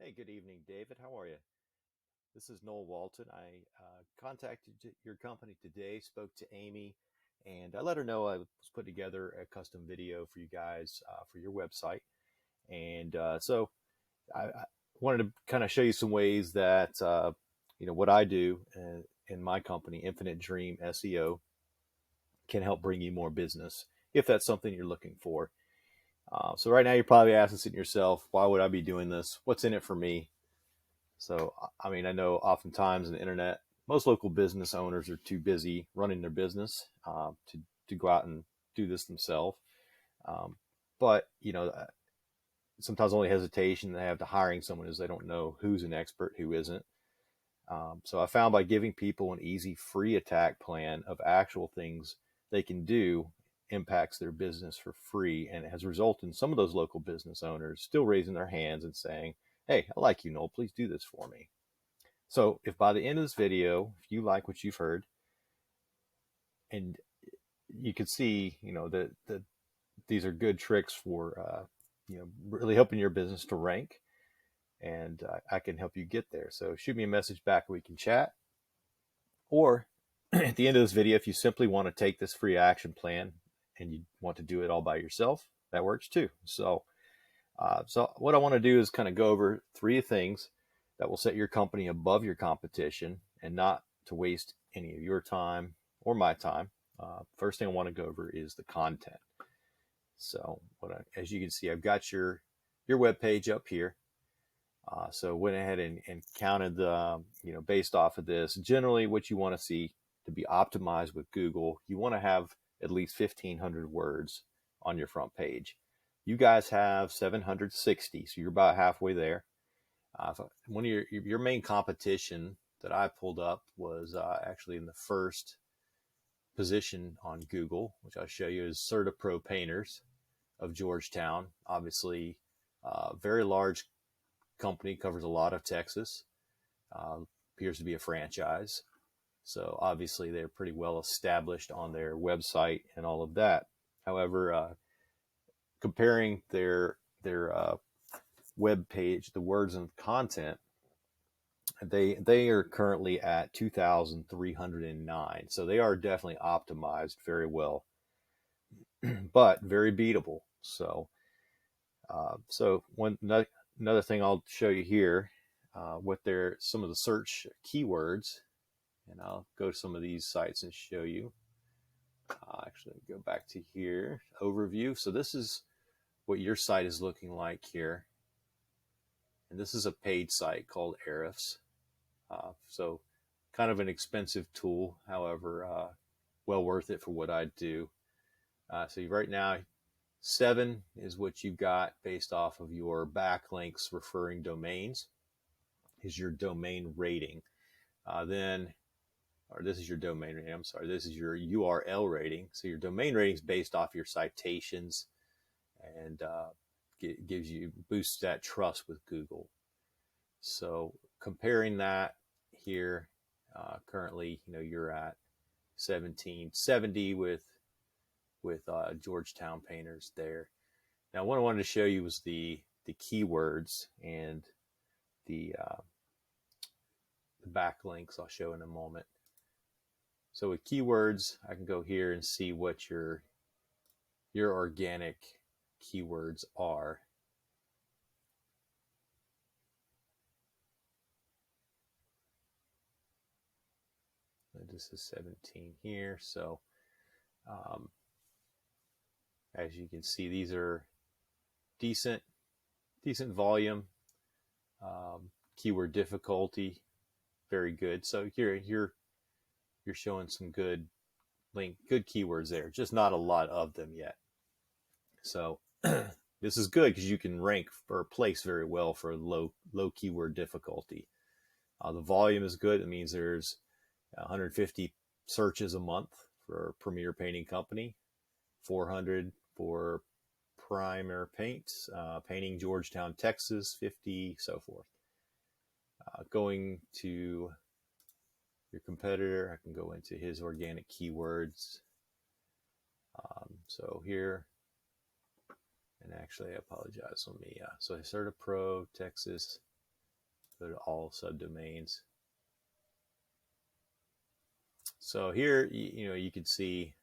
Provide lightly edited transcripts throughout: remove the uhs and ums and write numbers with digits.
Hey, good evening, David. How are you? This is Noel Walton. I contacted your company today, spoke to Amy, and I let her know I was putting together a custom video for you guys for your website. And so I wanted to kind of show you some ways that, what I do in my company, Infinite Dream SEO, can help bring you more business if that's something you're looking for. So right now you're probably asking yourself, why would I be doing this? What's in it for me? So, I mean, I know oftentimes in the internet, most local business owners are too busy running their business to go out and do this themselves. Um, but sometimes only hesitation they have to hiring someone is they don't know who's an expert, who isn't. So I found by giving people an easy free attack plan of actual things they can do impacts their business for free, and it has resulted in some of those local business owners still raising their hands and saying, hey, I like you, Noel, please do this for me. So if by the end of this video, if you like what you've heard, and you can see, that these are good tricks for, really helping your business to rank, and I can help you get there. So shoot me a message back. We can chat. Or at the end of this video, if you simply want to take this free action plan and you want to do it all by yourself, that works too. So what I want to do is kind of go over three things that will set your company above your competition and not to waste any of your time or my time. First thing I want to go over is the content. So as you can see, I've got your web page up here. So went ahead and counted the, based off of this, generally what you want to see to be optimized with Google, you want to have at least 1,500 words on your front page. You guys have 760, so you're about halfway there. One of your main competition that I pulled up was actually in the first position on Google, which I'll show you, is CertaPro Painters of Georgetown. Obviously, very large company, covers a lot of Texas, appears to be a franchise. So obviously they're pretty well established on their website and all of that. However, comparing their web page, the words and content, they are currently at 2,309. So they are definitely optimized very well, but very beatable. Another thing I'll show you here, what they're some of the search keywords, and I'll go to some of these sites and show you. Actually, go back to here, overview. So this is what your site is looking like here. And this is a paid site called Ahrefs. So kind of an expensive tool, however, well worth it for what I do. So right now, 7 is what you've got based off of your backlinks referring domains, is your domain rating. This is your domain rating. I'm sorry, this is your URL rating. So your domain rating is based off your citations, and boosts that trust with Google. So comparing that here, currently, you're at 1770 with Georgetown Painters there. Now, what I wanted to show you was the keywords and the backlinks. I'll show in a moment. So with keywords, I can go here and see what your organic keywords are. This is 17 here. So as you can see, these are decent volume, keyword difficulty, very good. So here you're showing some good keywords there, just not a lot of them yet. So this is good because you can rank or place very well for low keyword difficulty. The volume is good. It means there's 150 searches a month for a premier painting company, 400 for primer paints, painting Georgetown, Texas, 50, so forth. Going to your competitor, I can go into his organic keywords. So here, and actually I apologize, let me, so CertaPro, Texas, Go to all subdomains. So here, you can see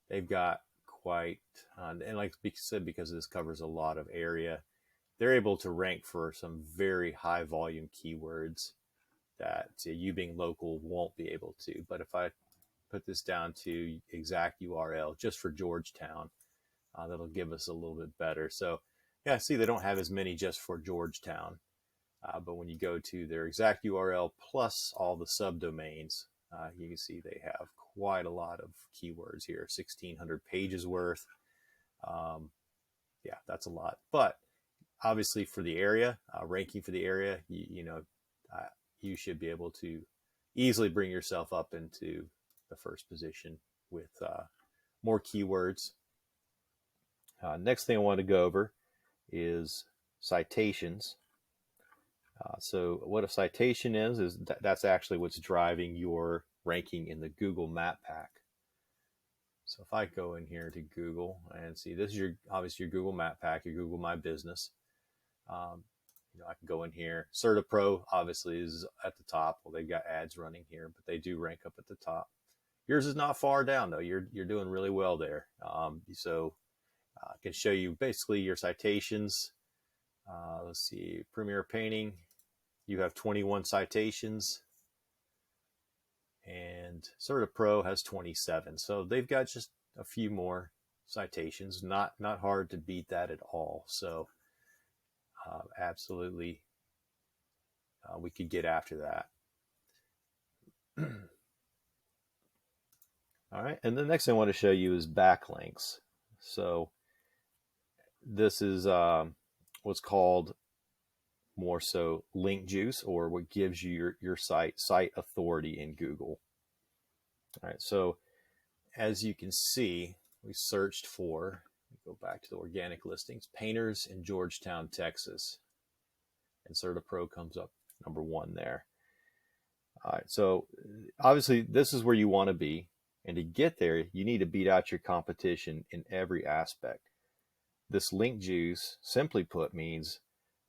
they've got quite, and like I said, because this covers a lot of area, they're able to rank for some very high volume keywords that you being local won't be able to. But if I put this down to exact URL just for Georgetown, that'll give us a little bit better. So yeah, see, they don't have as many just for Georgetown. But when you go to their exact URL plus all the subdomains, you can see they have quite a lot of keywords here, 1,600 pages worth. Yeah, that's a lot. But obviously for the area, ranking for the area, you should be able to easily bring yourself up into the first position with more keywords. Next thing I want to go over is citations. So what a citation is that's actually what's driving your ranking in the Google Map Pack. So if I go in here to Google and see, this is obviously your Google Map Pack, your Google My Business. I can go in here. CertaPro obviously is at the top. Well, they've got ads running here, but they do rank up at the top. Yours is not far down though. You're doing really well there. So I can show you basically your citations. Let's see, Premier Painting. You have 21 citations, and CertaPro has 27. So they've got just a few more citations. Not hard to beat that at all. So absolutely, we could get after that. All right, and the next thing I want to show you is backlinks. So this is what's called more so link juice, or what gives you your site authority in Google. All right, so as you can see, we searched for, go back to the organic listings, painters in Georgetown, Texas, and CertaPro comes up number 1 there. All right, so obviously this is where you want to be, and to get there, you need to beat out your competition in every aspect. This link juice, simply put, means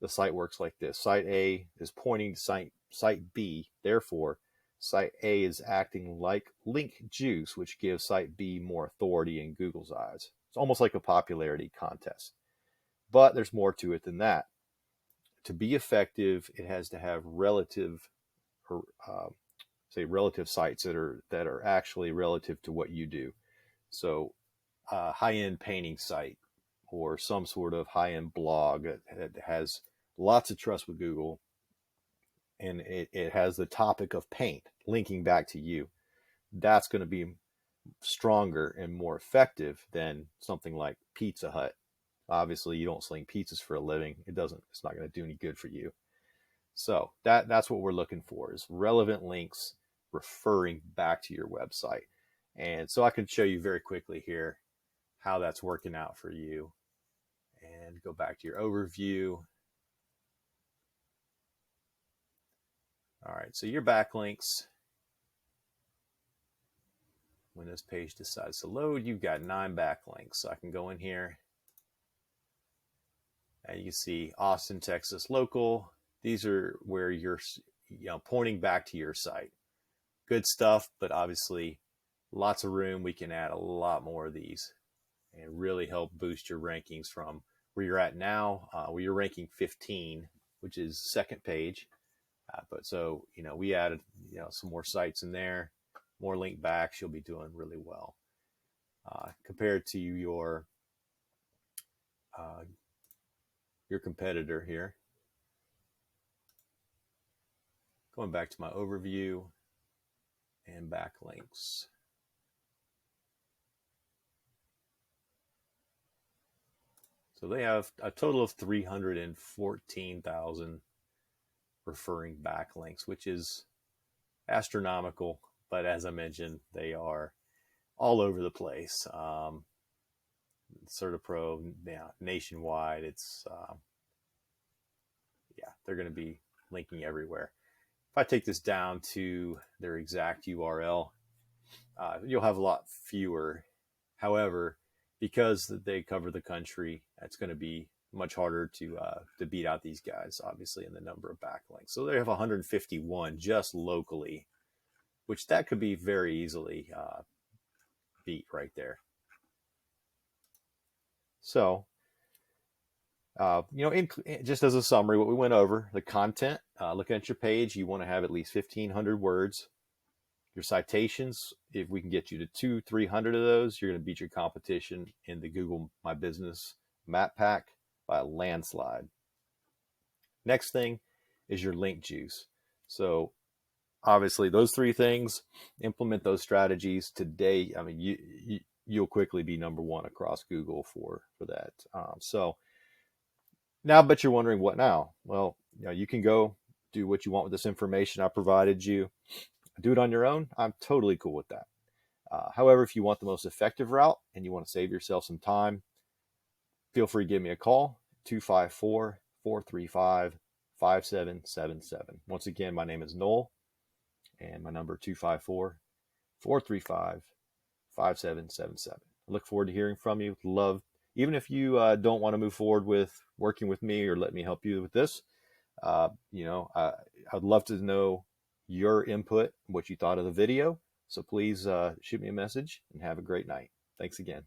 the site works like this. Site A is pointing to site B. Therefore, site A is acting like link juice, which gives site B more authority in Google's eyes. It's almost like a popularity contest. But there's more to it than that. To be effective, it has to have relative sites that are actually relative to what you do. So a high-end painting site, or some sort of high-end blog that has lots of trust with Google, and it has the topic of paint linking back to you, that's going to be stronger and more effective than something like Pizza Hut. Obviously, you don't sling pizzas for a living. It's not going to do any good for you. So that's what we're looking for, is relevant links referring back to your website. And so I can show you very quickly here how that's working out for you. And go back to your overview. All right, so your backlinks, when this page decides to load, you've got 9 backlinks. So I can go in here, and you can see Austin, Texas, local. These are where you're pointing back to your site. Good stuff, but obviously lots of room. We can add a lot more of these and really help boost your rankings from where you're at now, where you're ranking 15, which is second page. But so, we added, some more sites in there, more link backs, you'll be doing really well. Compared to your competitor here. Going back to my overview and backlinks. So they have a total of 314,000 referring backlinks, which is astronomical. But as I mentioned, they are all over the place. CertaPro, nationwide. It's they're going to be linking everywhere. If I take this down to their exact URL, you'll have a lot fewer. However, because they cover the country, it's going to be much harder to beat out these guys, obviously, in the number of backlinks. So they have 151 just locally, which that could be very easily beat right there. So, just as a summary, what we went over, the content, looking at your page, you want to have at least 1,500 words. Your citations, if we can get you to 200-300 of those, you're going to beat your competition in the Google My Business map pack by a landslide. Next thing is your link juice. So obviously those three things, implement those strategies today. I mean, you'll quickly be number one across Google for that. So now, but you're wondering what now? Well, you can go do what you want with this information I provided you. Do it on your own. I'm totally cool with that. However, if you want the most effective route and you want to save yourself some time, feel free to give me a call, 254-435-5777. Once again, my name is Noel, and my number 254-435-5777. I look forward to hearing from you. Love, even if you don't want to move forward with working with me or let me help you with this, I'd love to know your input, what you thought of the video. So please shoot me a message and have a great night. Thanks again.